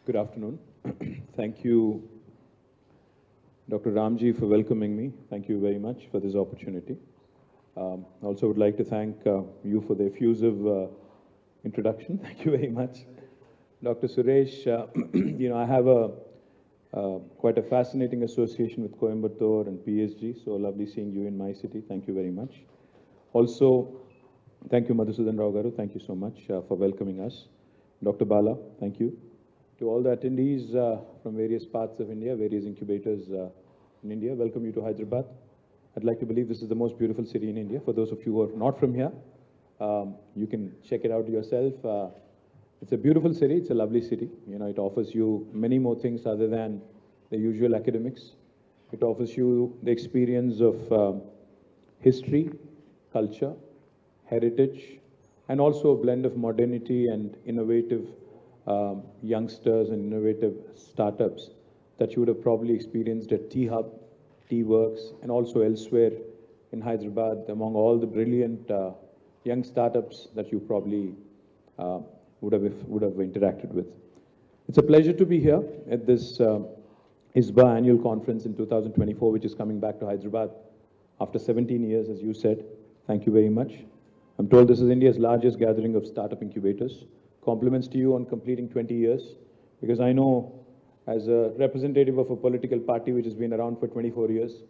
Good afternoon. Thank you, Dr. Ramji, for welcoming me. Thank you very much for this opportunity. I also would like to thank you for the effusive introduction. Thank you very much. Dr. Suresh, I have quite a fascinating association with Coimbatore and PSG, so lovely seeing you in my city. Thank you very much. Also, thank you, Madhusudan Rao Garu. Thank you so much for welcoming us. Dr. Bala, thank you. To all the attendees from various parts of India, various incubators in India, welcome you to Hyderabad. I'd like to believe this is the most beautiful city in India. For those of you who are not from here, you can check it out yourself. It's a beautiful city. It's a lovely city. It offers you many more things other than the usual academics. It offers you the experience of history, culture, heritage, and also a blend of modernity and innovative youngsters and innovative startups that you would have probably experienced at T-Hub, T-Works, and also elsewhere in Hyderabad, among all the brilliant young startups that you probably would have interacted with. It's a pleasure to be here at this ISBA annual conference in 2024, which is coming back to Hyderabad after 17 years, as you said. Thank you very much. I'm told this is India's largest gathering of startup incubators. Compliments to you on completing 20 years, because I know as a representative of a political party which has been around for 24 years,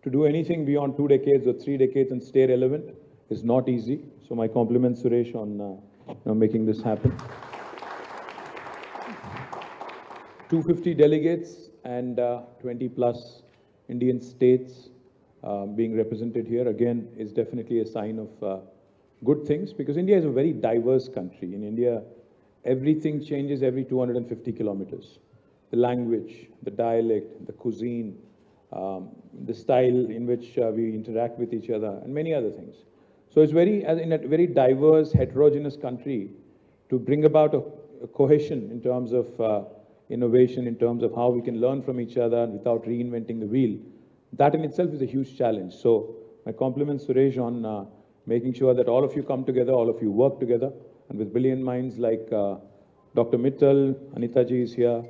to do anything beyond 2 decades or 3 decades and stay relevant is not easy. So my compliments, Suresh, on making this happen. 250 delegates and 20 plus Indian states being represented here, again, is definitely a sign of good things, because India is a very diverse country. In India, everything changes every 250 kilometers. The language, the dialect, the cuisine, the style in which we interact with each other, and many other things. So it's in a very diverse, heterogeneous country, to bring about a cohesion in terms of innovation, in terms of how we can learn from each other without reinventing the wheel. That in itself is a huge challenge. So my compliments, Suresh, on making sure that all of you come together, all of you work together, and with brilliant minds like Dr. Mittal, Anita ji is here,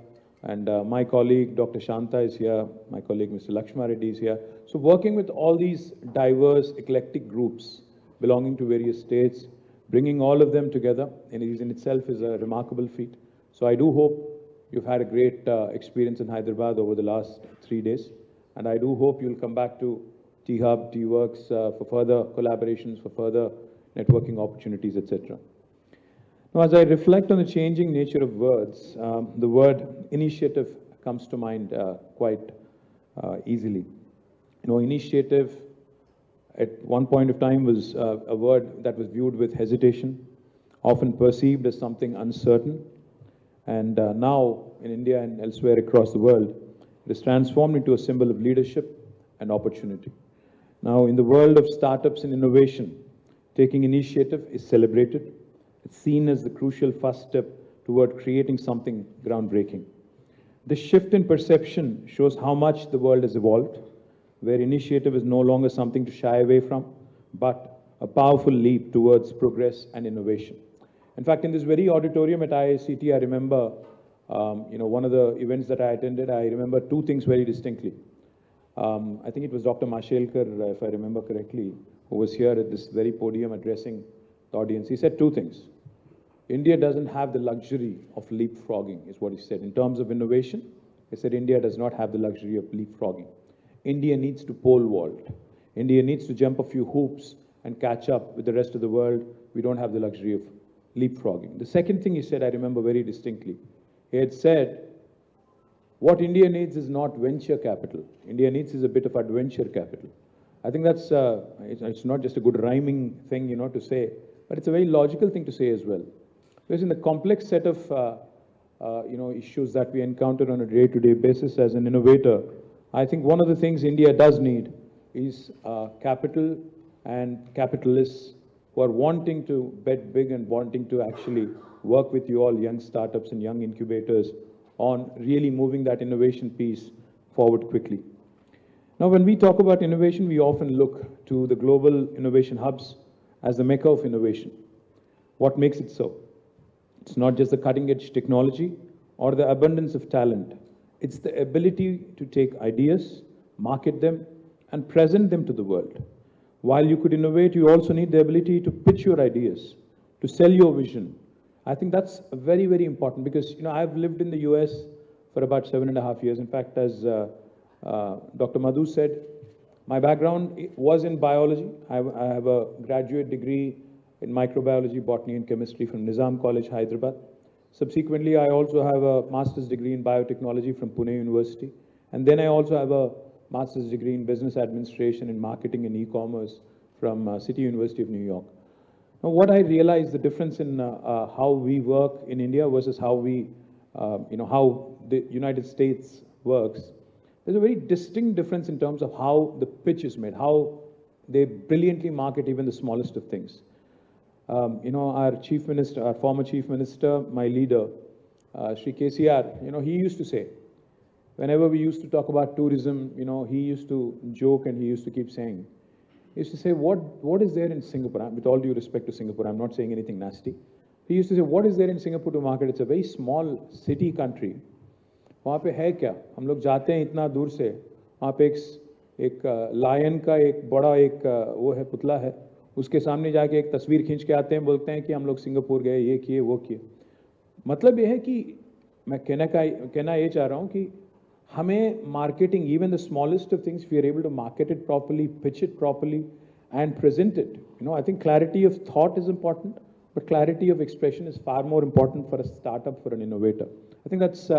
and my colleague Dr. Shanta is here, my colleague Mr. Lakshma Reddy is here. So working with all these diverse, eclectic groups belonging to various states, bringing all of them together in itself is a remarkable feat. So I do hope you've had a great experience in Hyderabad over the last 3 days, and I do hope you'll come back to T-Hub, T-Works for further collaborations, for further networking opportunities, etc. Now, as I reflect on the changing nature of words, the word initiative comes to mind quite easily. Initiative at one point of time was a word that was viewed with hesitation, often perceived as something uncertain. And now, in India and elsewhere across the world, it is transformed into a symbol of leadership and opportunity. Now, in the world of startups and innovation, taking initiative is celebrated. It's seen as the crucial first step toward creating something groundbreaking. This shift in perception shows how much the world has evolved, where initiative is no longer something to shy away from, but a powerful leap towards progress and innovation. In fact, in this very auditorium at IICT, I remember, one of the events that I attended, I remember 2 things very distinctly. I think it was Dr. Mashelkar, if I remember correctly, who was here at this very podium addressing the audience. He said 2 things. India doesn't have the luxury of leapfrogging, is what he said. In terms of innovation, he said India does not have the luxury of leapfrogging. India needs to pole vault. India needs to jump a few hoops and catch up with the rest of the world. We don't have the luxury of leapfrogging. The second thing he said, I remember very distinctly. He had said, what India needs is not venture capital. India needs is a bit of adventure capital. I think that's, it's not just a good rhyming thing, to say, but it's a very logical thing to say as well. Because in the complex set of, issues that we encounter on a day-to-day basis as an innovator, I think one of the things India does need is capital and capitalists who are wanting to bet big and wanting to actually work with you all young startups and young incubators on really moving that innovation piece forward quickly. Now, when we talk about innovation, we often look to the global innovation hubs as the mecca of innovation. What makes it so? It's not just the cutting-edge technology or the abundance of talent. It's the ability to take ideas, market them, and present them to the world. While you could innovate, you also need the ability to pitch your ideas, to sell your vision. I think that's very, very important because, I've lived in the US for about 7.5 years. In fact, as Dr. Madhu said, my background was in biology. I have a graduate degree in microbiology, botany and chemistry from Nizam College, Hyderabad. Subsequently, I also have a master's degree in biotechnology from Pune University. And then I also have a master's degree in business administration and marketing and e-commerce from City University of New York. Now, what I realized the difference in how we work in India versus how how the United States works, there's a very distinct difference in terms of how the pitch is made, how they brilliantly market even the smallest of things. Our chief minister, our former chief minister, my leader, Shri KCR, he used to say, whenever we used to talk about tourism, he used to joke and he used to keep saying, he used to say, what is there in Singapore? With all due respect to Singapore, I'm not saying anything nasty. He used to say, what is there in Singapore to market? It's a very small city country. वहाँ पे है क्या? हम लोग जाते हैं इतना दूर से, वहाँ पे एक लायन का एक बड़ा एक वो है पुतला है, उसके सामने जाके एक तस्वीर खींच के आते हैं, बोलते हैं कि हम लोग सिंगापुर गए, ये किए वो किए. मतलब ये है कि मैं कहना ये चाह रहा हूँ कि हमें marketing, even the smallest of things, if we are able to market it properly, pitch it properly, and present it. I think clarity of thought is important, but clarity of expression is far more important for a startup, for an innovator. I think that's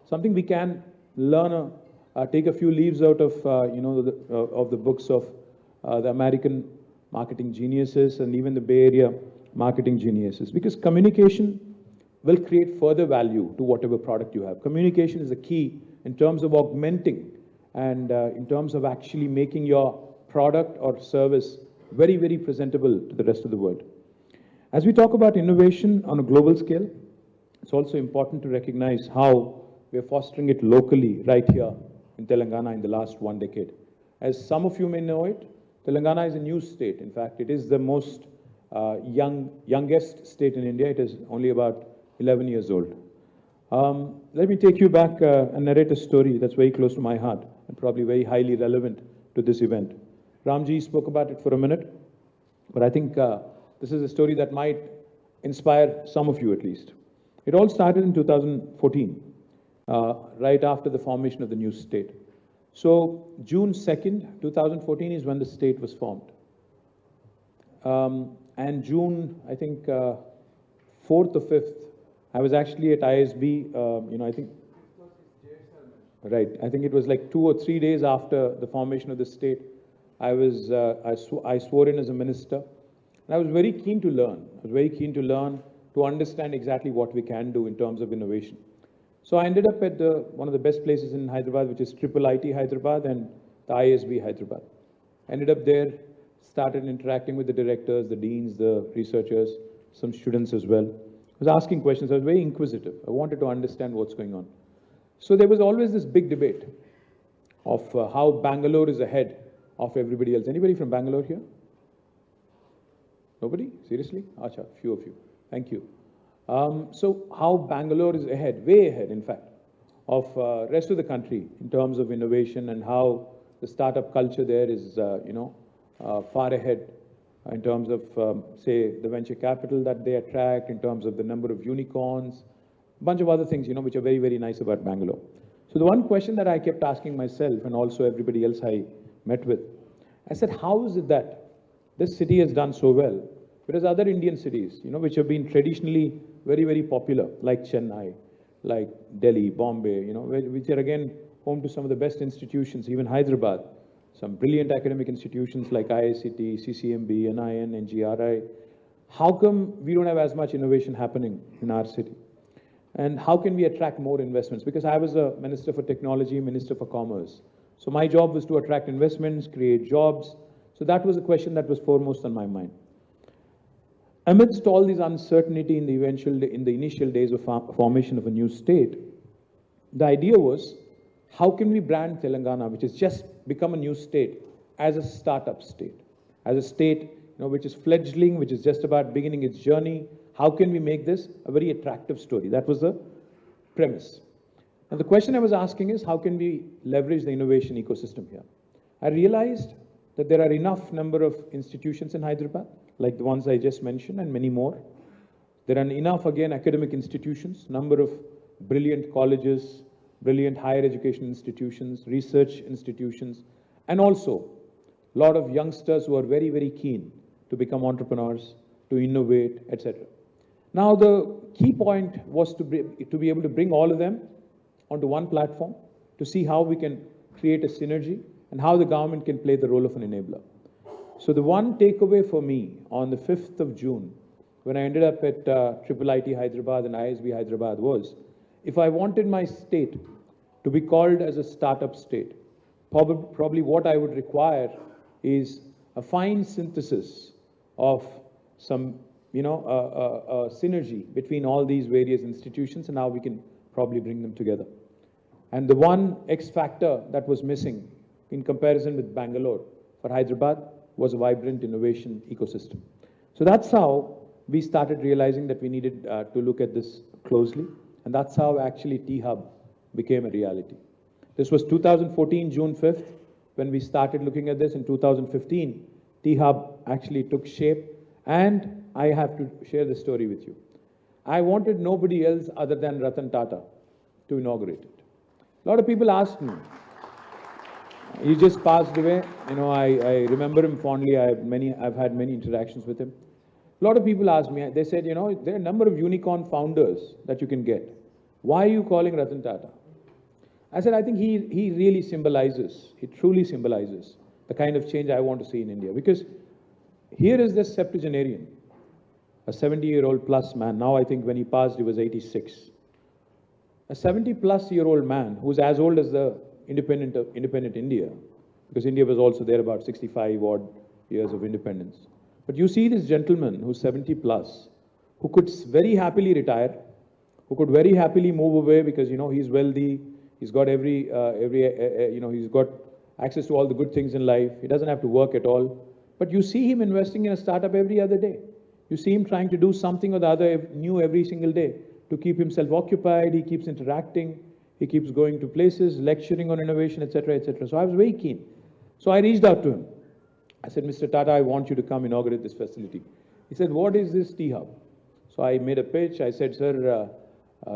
something we can learn, take a few leaves out of, of the books of the American marketing geniuses and even the Bay Area marketing geniuses, because communication will create further value to whatever product you have. Communication is the key in terms of augmenting and in terms of actually making your product or service very, very presentable to the rest of the world. As we talk about innovation on a global scale, it's also important to recognize how we are fostering it locally right here in Telangana in the last 1 decade. As some of you may know it, Telangana is a new state. In fact, it is the most youngest state in India. It is only about 11 years old. Let me take you back and narrate a story that's very close to my heart and probably very highly relevant to this event. Ramji spoke about it for a minute, but I think this is a story that might inspire some of you at least. It all started in 2014, right after the formation of the new state. So June 2nd, 2014 is when the state was formed. And June, I think, 4th or 5th, I was actually at ISB, I think, right, I think it was like 2 or 3 days after the formation of the state. I swore in as a minister, and I was very keen to learn. I was very keen to learn, to understand exactly what we can do in terms of innovation. So I ended up at one of the best places in Hyderabad, which is IT Hyderabad and the ISB Hyderabad. Ended up there, started interacting with the directors, the deans, the researchers, some students as well. I was asking questions. I was very inquisitive. I wanted to understand what's going on. So there was always this big debate of how Bangalore is ahead of everybody else. Anybody from Bangalore here? Nobody? Seriously? Acha, few of you. Thank you. So how Bangalore is ahead, way ahead, in fact, of rest of the country in terms of innovation, and how the startup culture there is, far ahead in terms of, say, the venture capital that they attract, in terms of the number of unicorns, a bunch of other things, which are very, very nice about Bangalore. So the one question that I kept asking myself, and also everybody else I met with, I said, how is it that this city has done so well, whereas other Indian cities, which have been traditionally very, very popular, like Chennai, like Delhi, Bombay, which are again home to some of the best institutions, even Hyderabad, some brilliant academic institutions like IICT, CCMB, NIN, NGRI. How come we don't have as much innovation happening in our city? And how can we attract more investments? Because I was a Minister for Technology, Minister for Commerce. So my job was to attract investments, create jobs. So that was a question that was foremost on my mind. Amidst all this uncertainty in the initial days of formation of a new state, the idea was, how can we brand Telangana, which has just become a new state, as a startup state, as a state which is fledgling, which is just about beginning its journey? How can we make this a very attractive story? That was the premise. And the question I was asking is, how can we leverage the innovation ecosystem here? I realized that there are enough number of institutions in Hyderabad, like the ones I just mentioned, and many more. There are enough, again, academic institutions, number of brilliant colleges, brilliant higher education institutions, research institutions, and also a lot of youngsters who are very, very keen to become entrepreneurs, to innovate, etc. Now, the key point was to be able to bring all of them onto one platform to see how we can create a synergy and how the government can play the role of an enabler. So the one takeaway for me on the 5th of June, when I ended up at IIIT Hyderabad and ISB Hyderabad, was if I wanted my state to be called as a startup state, probably what I would require is a fine synthesis of some, synergy between all these various institutions, and how we can probably bring them together. And the one X factor that was missing in comparison with Bangalore for Hyderabad was a vibrant innovation ecosystem. So that's how we started realizing that we needed to look at this closely. And that's how actually T-Hub became a reality. This was 2014, June 5th, when we started looking at this. In 2015, T-Hub actually took shape. And I have to share the story with you. I wanted nobody else other than Ratan Tata to inaugurate it. A lot of people asked me. He just passed away. I remember him fondly. I've had many interactions with him. A lot of people asked me, they said, there are a number of unicorn founders that you can get. Why are you calling Ratan Tata? I said, I think he really symbolizes, he truly symbolizes the kind of change I want to see in India. Because here is this septuagenarian, a 70-year-old plus man. Now I think when he passed, he was 86. A 70-plus-year-old man who's as old as the independent India, because India was also there about 65 odd years of independence. But you see this gentleman who's 70 plus, who could very happily retire, who could very happily move away because, he's wealthy, he's got he's got access to all the good things in life. He doesn't have to work at all. But you see him investing in a startup every other day. You see him trying to do something or the other new every single day to keep himself occupied. He keeps interacting. He keeps going to places, lecturing on innovation, etc., etc. So I was very keen. So I reached out to him. I said, Mr. Tata, I want you to come inaugurate this facility. He said, what is this T-Hub? So I made a pitch. I said, sir,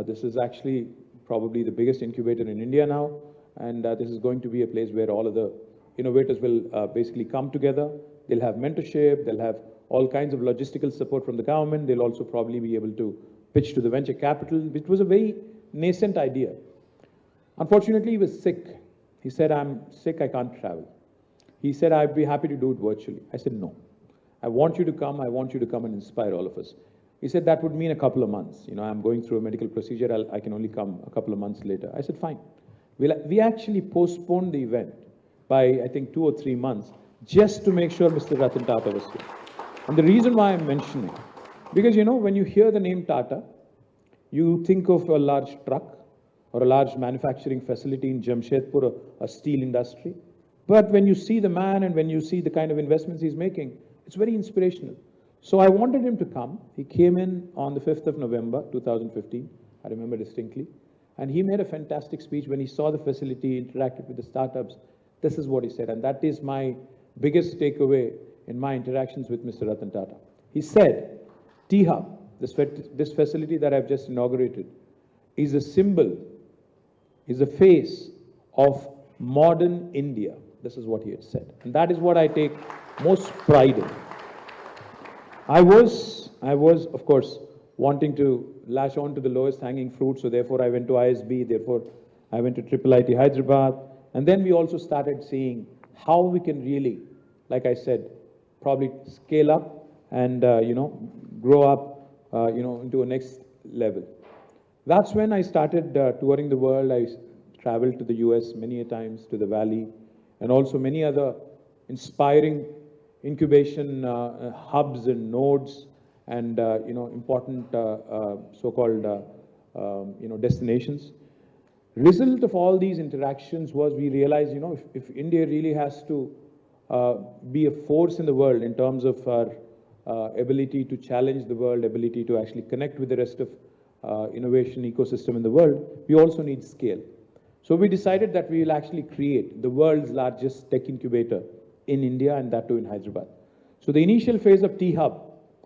this is actually probably the biggest incubator in India now. And this is going to be a place where all of the innovators will basically come together. They'll have mentorship. They'll have all kinds of logistical support from the government. They'll also probably be able to pitch to the venture capital, which was a very nascent idea. Unfortunately, he was sick. He said, I'm sick, I can't travel. He said, I'd be happy to do it virtually. I said, no. I want you to come. I want you to come and inspire all of us. He said, that would mean a couple of months. I'm going through a medical procedure. I can only come a couple of months later. I said, fine. We actually postponed the event by, I think, 2 or 3 months just to make sure Mr. Ratan Tata was here. And the reason why I'm mentioning, because, when you hear the name Tata, you think of a large truck or a large manufacturing facility in Jamshedpur, a steel industry. But when you see the man and when you see the kind of investments he's making, it's very inspirational. So I wanted him to come. He came in on the 5th of November, 2015. I remember distinctly. And he made a fantastic speech when he saw the facility, interacted with the startups. This is what he said. And that is my biggest takeaway in my interactions with Mr. Ratan Tata. He said, T-Hub, this facility that I've just inaugurated, is a symbol, is a face of modern India. This is what he had said. And that is what I take most pride in. I was, of course, wanting to lash on to the lowest hanging fruit. So therefore, I went to ISB. Therefore, I went to IIIT Hyderabad. And then we also started seeing how we can really, like I said, probably scale up and, grow up, into a next level. That's when I started touring the world. I traveled to the US many a times, to the Valley, and also many other inspiring incubation hubs and nodes and, important so-called, destinations. Result of all these interactions was we realized, if India really has to be a force in the world in terms of our ability to challenge the world, ability to actually connect with the rest of innovation ecosystem in the world, we also need scale. So we decided that we will actually create the world's largest tech incubator in India, and that too in Hyderabad. So the initial phase of T-Hub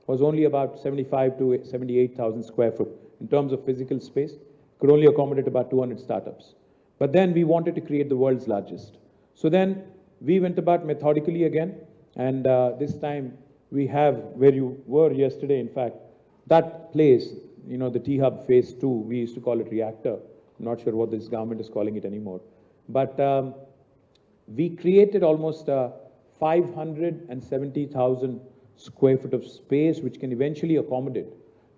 was only about 75 to 78,000 square foot in terms of physical space, could only accommodate about 200 startups. But then we wanted to create the world's largest. So then we went about methodically again, and this time we have, where you were yesterday, in fact, that place, you know, the T-Hub phase 2, we used to call it reactor. I'm not sure what this government is calling it anymore. But we created almost 570,000 square foot of space, which can eventually accommodate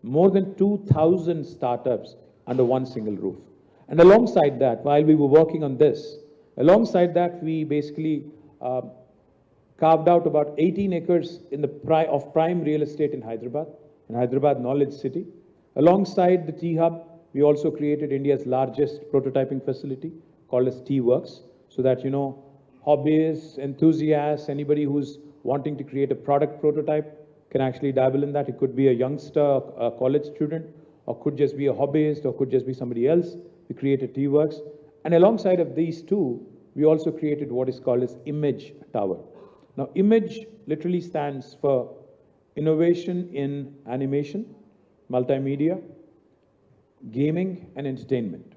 more than 2,000 startups under one single roof. And alongside that, while we were working on this, alongside that, we basically carved out about 18 acres in the of prime real estate in Hyderabad Knowledge City. Alongside the T-Hub, we also created India's largest prototyping facility called as T-Works, so that, you know, hobbyists, enthusiasts, anybody who's wanting to create a product prototype can actually dabble in that. It could be a youngster, a college student, or could just be a hobbyist, or could just be somebody else. We created T-Works. And alongside of these two, we also created what is called as Image Tower. Now, Image literally stands for innovation in animation, multimedia, gaming, and entertainment.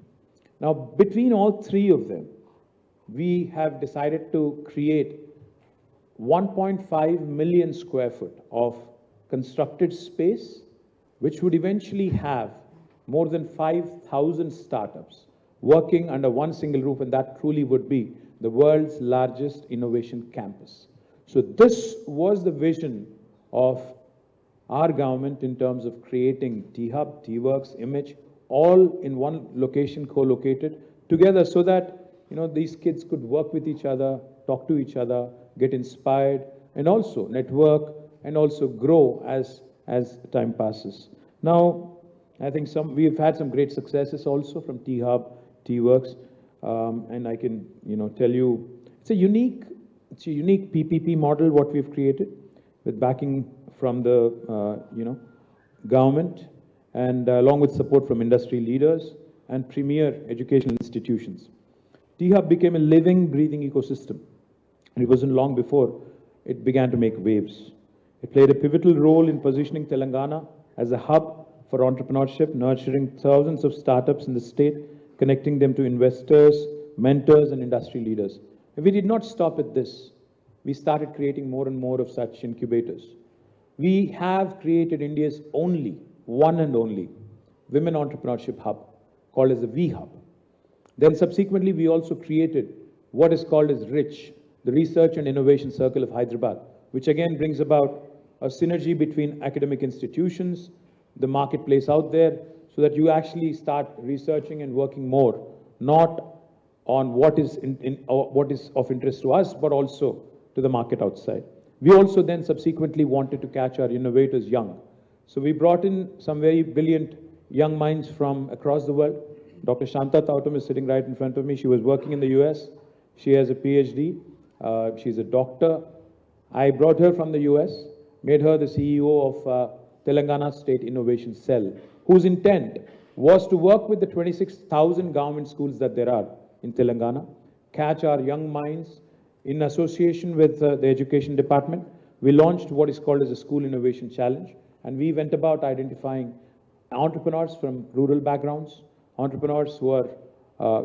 Now, between all three of them, we have decided to create 1.5 million square foot of constructed space, which would eventually have more than 5,000 startups working under one single roof, and that truly would be the world's largest innovation campus. So this was the vision of our government in terms of creating T-Hub, T-Works, Image, all in one location, co-located together, so that, you know, these kids could work with each other, talk to each other, get inspired, and also network, and also grow as time passes. Now, I think we've had some great successes also from T-Hub, T-Works, and I can, you know, tell you, it's a unique PPP model what we've created with backing from the, you know, government, and along with support from industry leaders and premier educational institutions. T-Hub became a living, breathing ecosystem, and it wasn't long before it began to make waves. It played a pivotal role in positioning Telangana as a hub for entrepreneurship, nurturing thousands of startups in the state, connecting them to investors, mentors, and industry leaders. And we did not stop at this. We started creating more and more of such incubators. We have created India's only, one and only, women entrepreneurship hub, called as the V-Hub. Then subsequently, we also created what is called as RICH, the Research and Innovation Circle of Hyderabad, which again brings about a synergy between academic institutions, the marketplace out there, so that you actually start researching and working more, not on what is what is of interest to us, but also to the market outside. We also then subsequently wanted to catch our innovators young. So we brought in some very brilliant young minds from across the world. Dr. Shanta Tautam is sitting right in front of me. She was working in the US. She has a PhD. She's a doctor. I brought her from the US, made her the CEO of Telangana State Innovation Cell, whose intent was to work with the 26,000 government schools that there are in Telangana, catch our young minds. In association with the Education Department, we launched what is called as a School Innovation Challenge, and we went about identifying entrepreneurs from rural backgrounds, entrepreneurs who are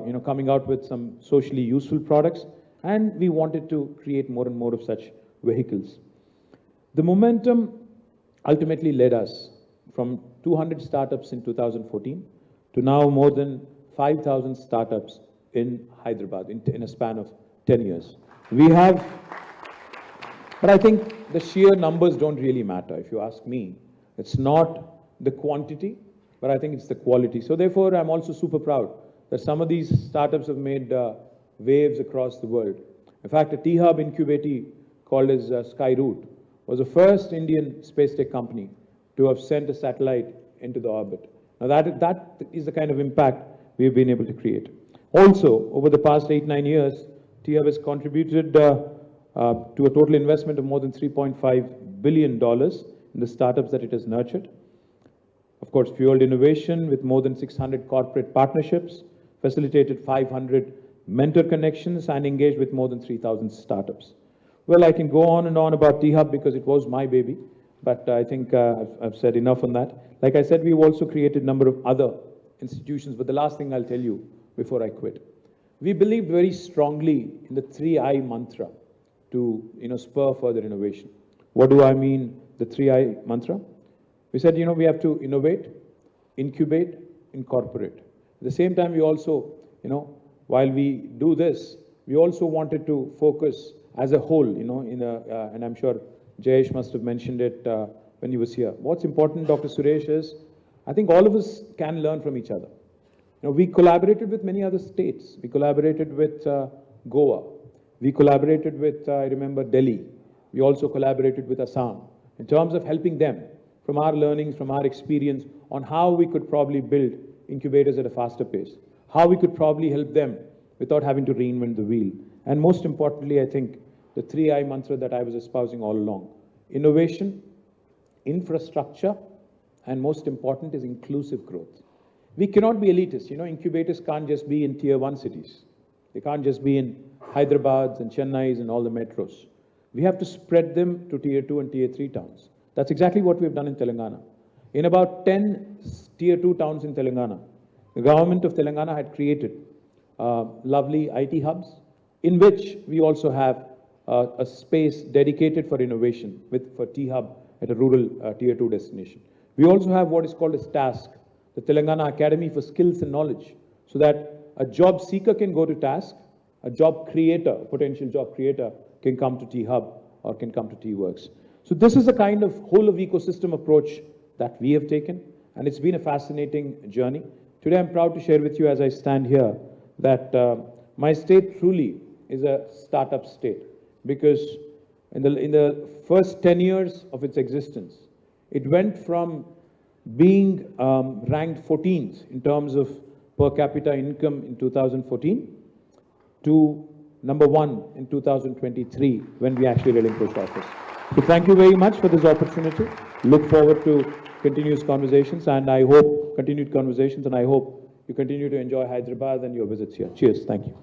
you know, coming out with some socially useful products, and we wanted to create more and more of such vehicles. The momentum ultimately led us from 200 startups in 2014 to now more than 5,000 startups in Hyderabad in a span of 10 years. We have, but I think the sheer numbers don't really matter. If you ask me, it's not the quantity, but I think it's the quality. So therefore, I'm also super proud that some of these startups have made waves across the world. In fact, a T-Hub incubator called as Skyroot was the first Indian space tech company to have sent a satellite into the orbit. Now that is the kind of impact we've been able to create. Also, over the past 8-9 years, T-Hub has contributed to a total investment of more than $3.5 billion in the startups that it has nurtured. Of course, course, fueled innovation with more than 600 corporate partnerships, facilitated 500 mentor connections, and engaged with more than 3,000 startups. Well, I can go on and on about T-Hub because it was my baby, but I think I've said enough on that. Like I said, we've also created a number of other institutions, but the last thing I'll tell you before I quit. We believed very strongly in the 3I mantra to spur further innovation. What do I mean, the 3I mantra? We said, we have to innovate, incubate, incorporate. At the same time, we also, while we do this, we also wanted to focus as a whole, and I'm sure Jayesh must have mentioned it when he was here. What's important, Dr. Suresh, is I think all of us can learn from each other. We collaborated with many other states. We collaborated with Goa. We collaborated with, I remember, Delhi. We also collaborated with Assam in terms of helping them from our learnings, from our experience on how we could probably build incubators at a faster pace, how we could probably help them without having to reinvent the wheel. And most importantly, I think the 3I mantra that I was espousing all along: innovation, infrastructure, and most important is inclusive growth. We cannot be elitist. Incubators can't just be in tier 1 cities. They can't just be in Hyderabad and Chennai and all the metros. We have to spread them to tier 2 and tier 3 towns. That's exactly what we've done in Telangana. In about 10 tier 2 towns in Telangana, the government of Telangana had created lovely IT hubs, in which we also have a space dedicated for innovation for T-Hub at a rural tier 2 destination. We also have what is called as TASK, the Telangana Academy for Skills and Knowledge, so that a job seeker can go to TASK, a job creator, a potential job creator, can come to T-Hub or can come to T-Works. So this is the kind of whole of ecosystem approach that we have taken, and it's been a fascinating journey. Today I'm proud to share with you as I stand here that my state truly is a startup state, because in the first 10 years of its existence, it went from being ranked 14th in terms of per capita income in 2014 to number 1 in 2023 when we actually relinquished office. So thank you very much for this opportunity. Look forward to continuous conversations, and I hope you continue to enjoy Hyderabad and your visits here. Cheers. Thank you.